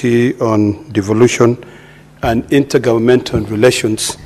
Committee on Devolution and Intergovernmental Relations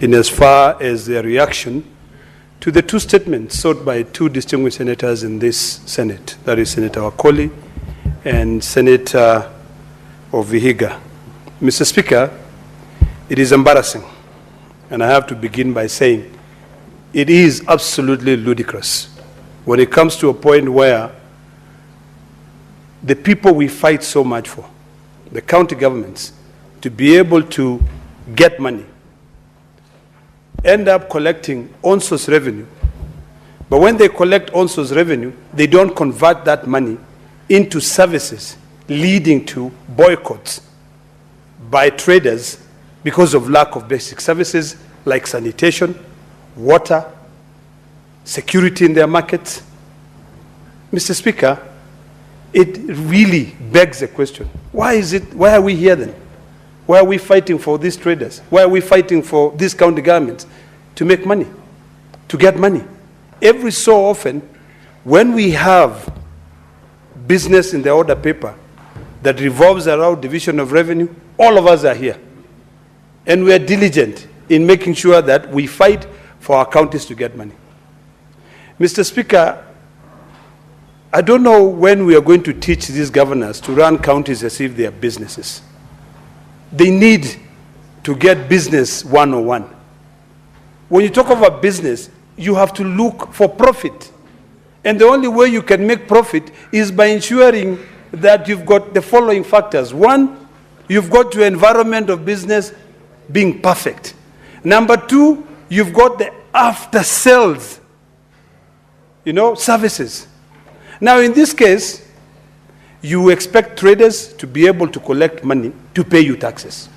in as far as their reaction to the two statements sought by two distinguished senators in this Senate, that is Senator Wakoli and Senator Vihiga. Mr. Speaker, it is embarrassing, and I have to begin by saying it is absolutely ludicrous when it comes to a point where the people we fight so much for, the county governments, to be able to get money, end up collecting on-source revenue. But when they collect on-source revenue, they don't convert that money into services, leading to boycotts by traders because of lack of basic services like sanitation, water, security in their markets. Mr. Speaker, it really begs the question, why are we here then? Why are we fighting for these traders? Why are we fighting for these county governments to make money, to get money? Every so often, when we have business in the order paper that revolves around division of revenue, all of us are here. And we are diligent in making sure that we fight for our counties to get money. Mr. Speaker, I don't know when we are going to teach these governors to run counties as if they are businesses. They need to get business 101. When you talk about business, you have to look for profit. And the only way you can make profit is by ensuring that you've got the following factors. One, you've got your environment of business being perfect. Number two, you've got the after sales, services. Now, in this case, you expect traders to be able to collect money to pay you taxes.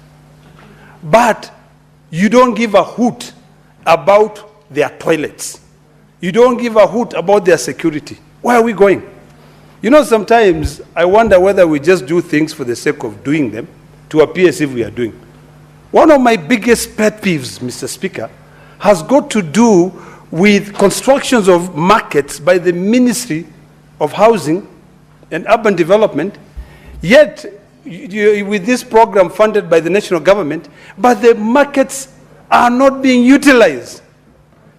But you don't give a hoot about their toilets. You don't give a hoot about their security. Where are we going? Sometimes I wonder whether we just do things for the sake of doing them to appear as if we are doing. One of my biggest pet peeves, Mr. Speaker, has got to do with constructions of markets by the Ministry of Housing and Urban Development, yet with this program funded by the national government, but the markets are not being utilized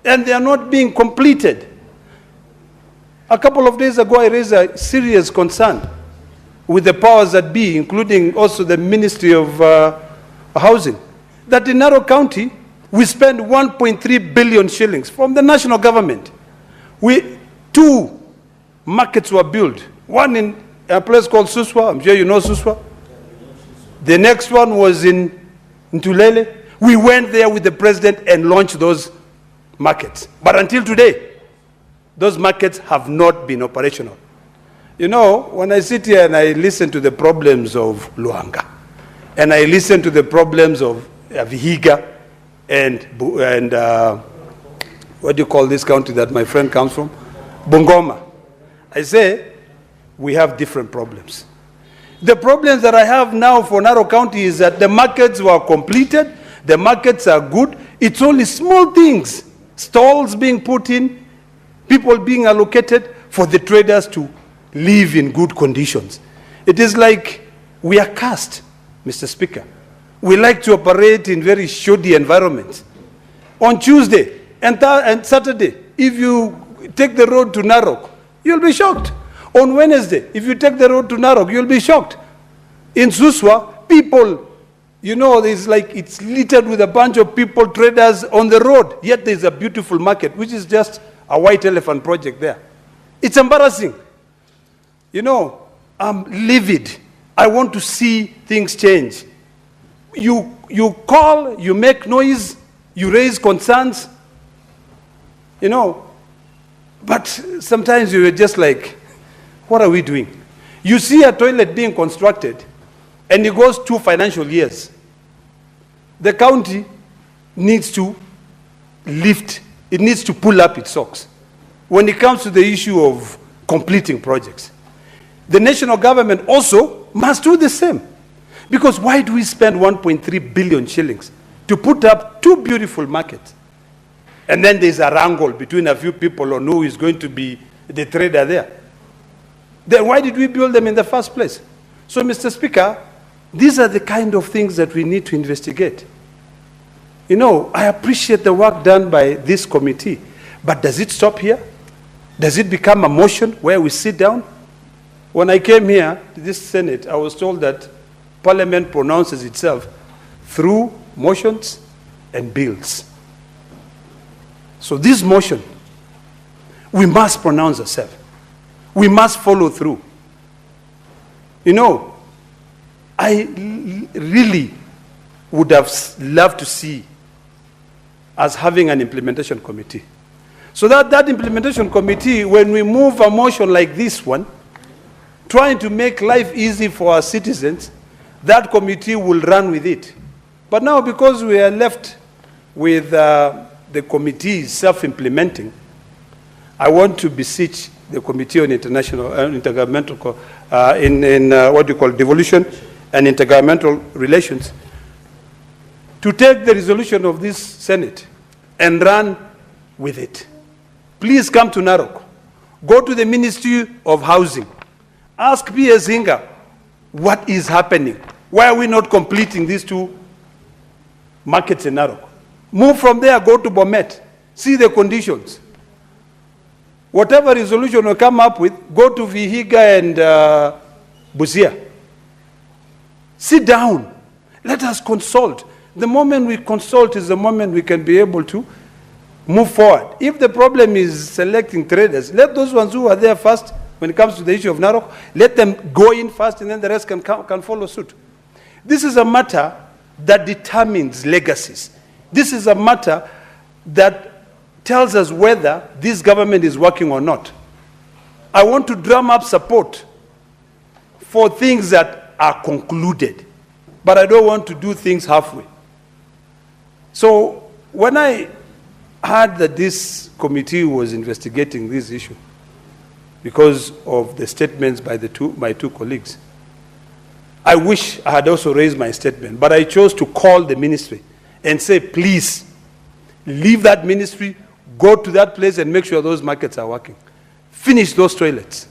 and they are not being completed. A couple of days ago, I raised a serious concern with the powers that be, including also the Ministry of Housing, that in Narok County, we spend 1.3 billion shillings from the national government. Two markets were built. One in a place called Suswa. I'm sure you know Suswa. The next one was in Tulele. We went there with the president and launched those markets. But until today, those markets have not been operational. When I sit here and I listen to the problems of Luanga, and I listen to the problems of Vihiga, and what do you call this county that my friend comes from? Bungoma. I say, we have different problems. The problems that I have now for Narok County is that the markets were completed, the markets are good, it's only small things, stalls being put in, people being allocated for the traders to live in good conditions. It is like we are cursed, Mr. Speaker. We like to operate in very shoddy environments. On Tuesday and Saturday, if you take the road to Narok, you'll be shocked. On Wednesday, if you take the road to Narok, you'll be shocked. In Suswa, people, it's littered with a bunch of people, traders on the road, yet there's a beautiful market, which is just a white elephant project there. It's embarrassing. I'm livid. I want to see things change. You call, you make noise, you raise concerns, but sometimes you're just like, what are we doing? You see a toilet being constructed, and it goes 2 financial years. The county needs to lift, it needs to pull up its socks when it comes to the issue of completing projects. The national government also must do the same. Because why do we spend 1.3 billion shillings to put up 2 beautiful markets? And then there's a wrangle between a few people on who is going to be the trader there. Then why did we build them in the first place? So, Mr. Speaker, These are the kind of things that we need to investigate. You know, I appreciate the work done by this committee, but does it stop here? Does it become a motion where we sit down? When I came here to this Senate, I was told that Parliament pronounces itself through motions and bills. So this motion, we must pronounce ourselves. We must follow through. You know, I really would have loved to see us having an implementation committee. So that implementation committee, when we move a motion like this one, trying to make life easy for our citizens, that committee will run with it. But now, because we are left with the committee self-implementing, I want to beseech the Committee on International Intergovernmental what do you call devolution and intergovernmental relations to take the resolution of this Senate and run with it. Please come to Narok. Go to the Ministry of Housing. Ask P.S. Hinga what is happening. Why are we not completing these two markets in Narok? Move from there, go to Bomet. See the conditions. Whatever resolution we come up with, go to Vihiga and Busia. Sit down. Let us consult. The moment we consult is the moment we can be able to move forward. If the problem is selecting traders, let those ones who are there first, when it comes to the issue of Narok, let them go in first and then the rest can follow suit. This is a matter that determines legacies. This is a matter that tells us whether this government is working or not. I want to drum up support for things that are concluded, but I don't want to do things halfway. So when I heard that this committee was investigating this issue because of the statements by my two colleagues, I wish I had also raised my statement, but I chose to call the ministry and say, please, leave that ministry, go to that place and make sure those markets are working. Finish those toilets.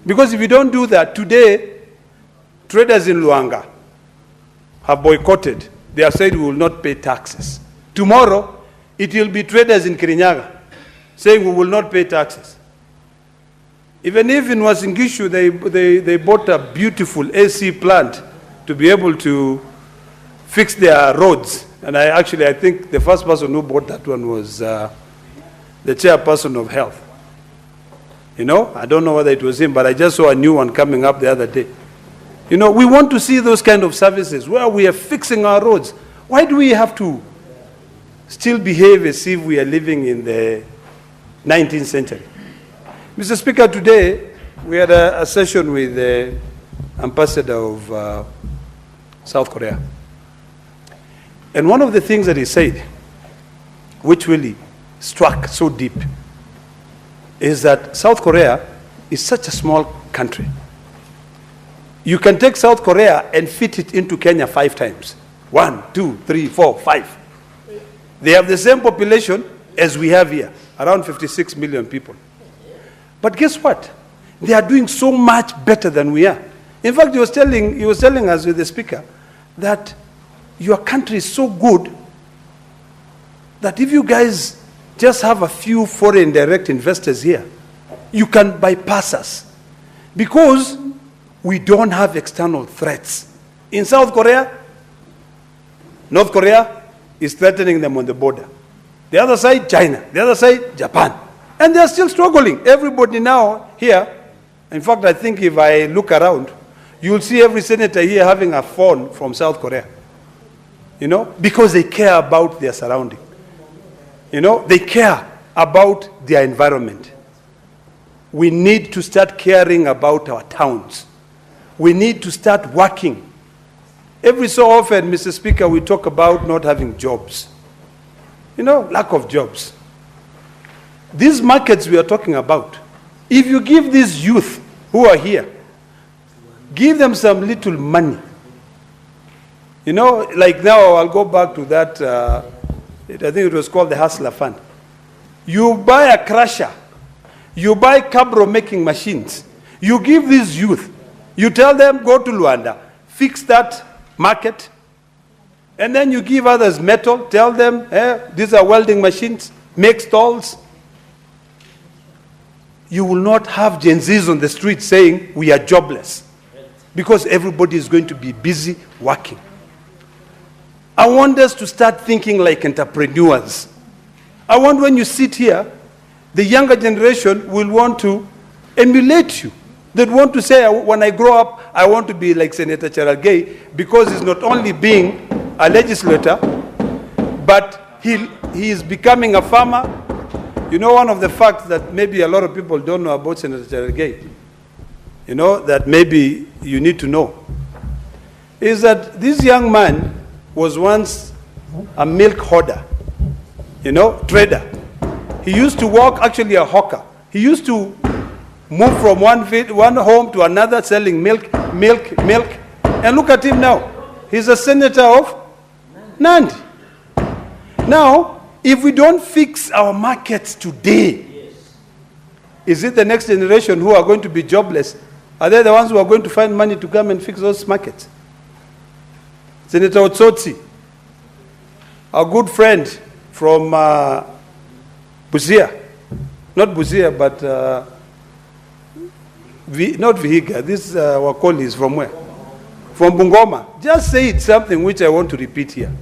Because if you don't do that, today, traders in Luanga have boycotted. They have said we will not pay taxes. Tomorrow, it will be traders in Kirinyaga saying we will not pay taxes. Even if in Wasingishu they bought a beautiful AC plant to be able to fix their roads. And I think the first person who bought that one was the chairperson of health. You know, I don't know whether it was him, but I just saw a new one coming up the other day. You know, we want to see those kind of services where we are fixing our roads. Why do we have to still behave as if we are living in the 19th century? Mr. Speaker, today we had a session with the ambassador of South Korea. And one of the things that he said, which really struck so deep, is that South Korea is such a small country. You can take South Korea and fit it into Kenya 5 times. 1, 2, 3, 4, 5. They have the same population as we have here, around 56 million people. But guess what? They are doing so much better than we are. In fact, he was telling us with the speaker that your country is so good that if you guys just have a few foreign direct investors here, you can bypass us because we don't have external threats. In South Korea, North Korea is threatening them on the border. The other side, China. The other side, Japan. And they're still struggling. Everybody now here, in fact, I think if I look around, you'll see every senator here having a phone from South Korea. You know, because they care about their surrounding. You know, they care about their environment. We need to start caring about our towns. We need to start working. Every so often, Mr. Speaker, we talk about not having jobs. You know, lack of jobs. These markets we are talking about, if you give these youth who are here, give them some little money. You know, like now I'll go back to that, I think it was called the Hustler Fund. You buy a crusher, you buy cabro making machines, you give these youth, you tell them go to Luanda, fix that market, and then you give others metal, tell them, these are welding machines, make stalls. You will not have Gen Zs on the street saying we are jobless, because everybody is going to be busy working. I want us to start thinking like entrepreneurs. I want when you sit here, the younger generation will want to emulate you. They'd want to say, when I grow up, I want to be like Senator Cherargei, because he's not only being a legislator, but he is becoming a farmer. You know, one of the facts that maybe a lot of people don't know about Senator Cherargei, you know, that maybe you need to know, is that this young man was once a milk hoarder, you know, trader. He used to work, actually a hawker. He used to move from one home to another selling milk. And look at him now. He's a senator of Nandi. Now, if we don't fix our markets today, is it the next generation who are going to be jobless? Are they the ones who are going to find money to come and fix those markets? Senator Otsotsi, a good friend from Busia. Not Busia, but not Vihiga. This Wakoli is from where? From Bungoma. Just said something which I want to repeat here.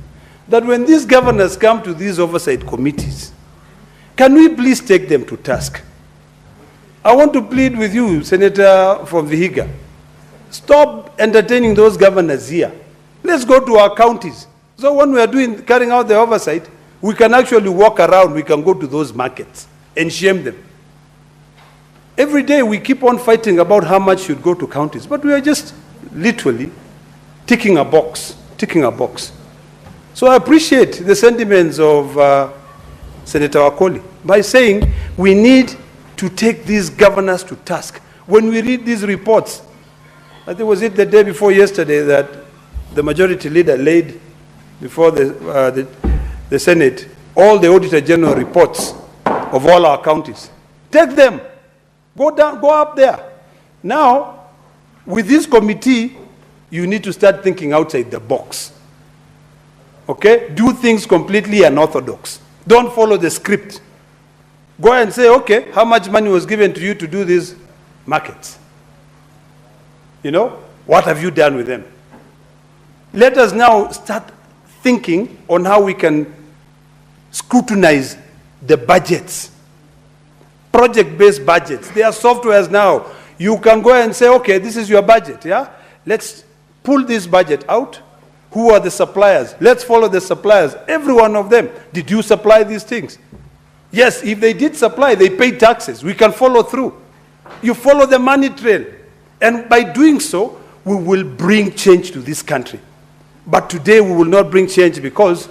That when these governors come to these oversight committees, can we please take them to task? I want to plead with you, Senator from Vihiga. Stop entertaining those governors here. Let's go to our counties. So when we are carrying out the oversight, we can actually walk around, we can go to those markets and shame them. Every day we keep on fighting about how much should go to counties, but we are just literally ticking a box. So I appreciate the sentiments of Senator Wakoli by saying we need to take these governors to task. When we read these reports, I think was it the day before yesterday that the majority leader laid before the Senate all the Auditor General reports of all our counties. Take them. Go down, go up there. Now, with this committee, you need to start thinking outside the box. Okay? Do things completely unorthodox. Don't follow the script. Go and say, okay, how much money was given to you to do these markets? You know, what have you done with them? Let us now start thinking on how we can scrutinize the budgets. Project-based budgets. There are softwares now. You can go and say, okay, this is your budget, yeah? Let's pull this budget out. Who are the suppliers? Let's follow the suppliers. Every one of them. Did you supply these things? Yes, if they did supply, they paid taxes. We can follow through. You follow the money trail. And by doing so, we will bring change to this country. But today we will not bring change because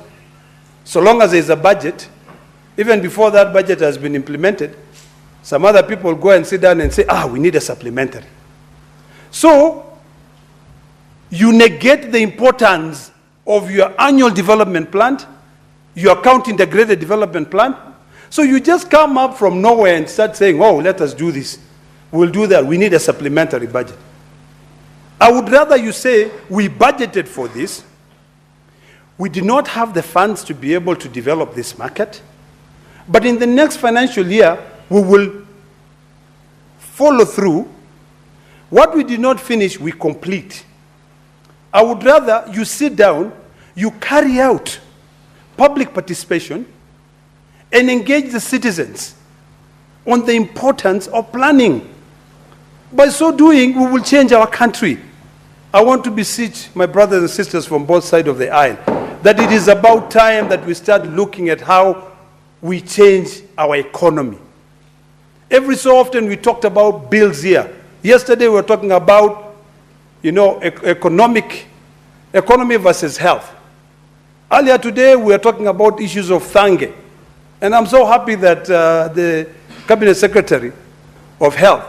so long as there is a budget, even before that budget has been implemented, some other people go and sit down and say, we need a supplementary. So, you negate the importance of your annual development plan, your county integrated development plan. So you just come up from nowhere and start saying, let us do this. We'll do that. We need a supplementary budget. I would rather you say, we budgeted for this. We did not have the funds to be able to develop this market. But in the next financial year, we will follow through. What we did not finish, we complete. I would rather you sit down, you carry out public participation, and engage the citizens on the importance of planning. By so doing, we will change our country. I want to beseech my brothers and sisters from both sides of the aisle that it is about time that we start looking at how we change our economy. Every so often we talked about bills here. Yesterday we were talking about, economy versus health. Earlier today we were talking about issues of Thange. And I'm so happy that the Cabinet Secretary of Health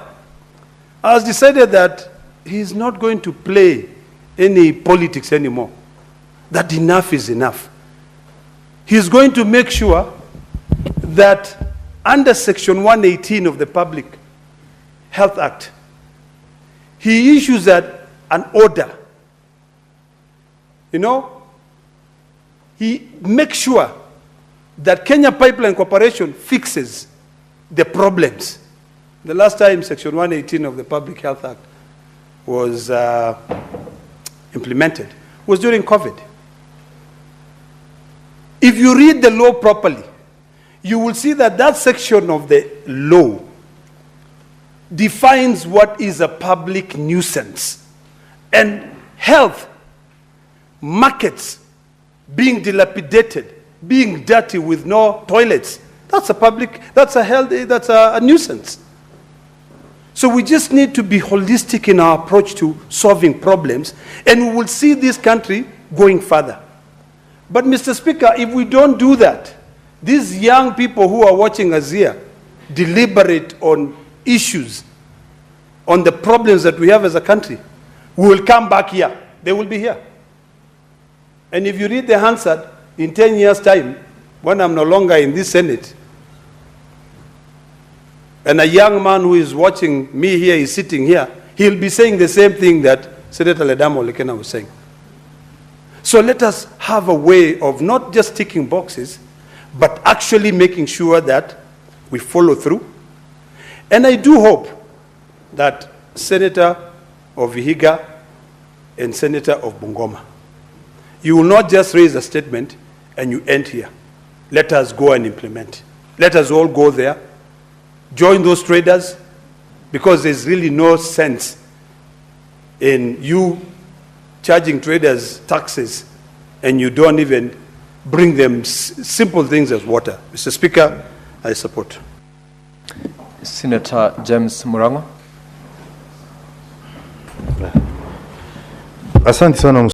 has decided that he's not going to play any politics anymore. That enough is enough. He's going to make sure that under Section 118 of the Public Health Act, he issues an order you know, he makes sure that Kenya Pipeline Corporation fixes the problems. The last time Section 118 of the Public Health Act was implemented was during COVID. If you read the law properly, you will see that that section of the law defines what is a public nuisance. And health, markets being dilapidated, being dirty with no toilets, that's a nuisance. So we just need to be holistic in our approach to solving problems, and we will see this country going further. But Mr. Speaker, if we don't do that, these young people who are watching us here deliberate on issues, on the problems that we have as a country, we will come back here. They will be here. And if you read the Hansard, in 10 years' time, when I'm no longer in this Senate, and a young man who is watching me here is sitting here, he'll be saying the same thing that Senator Ledama Ole Kina was saying. So let us have a way of not just ticking boxes, but actually making sure that we follow through. And I do hope that Senator of Vihiga and Senator of Bungoma, you will not just raise a statement and you end here. Let us go and implement. Let us all go there, join those traders, because there's really no sense in you charging traders taxes and you don't even bring them simple things as water. Mr. Speaker, I support. Senator James Murango. Asante sana.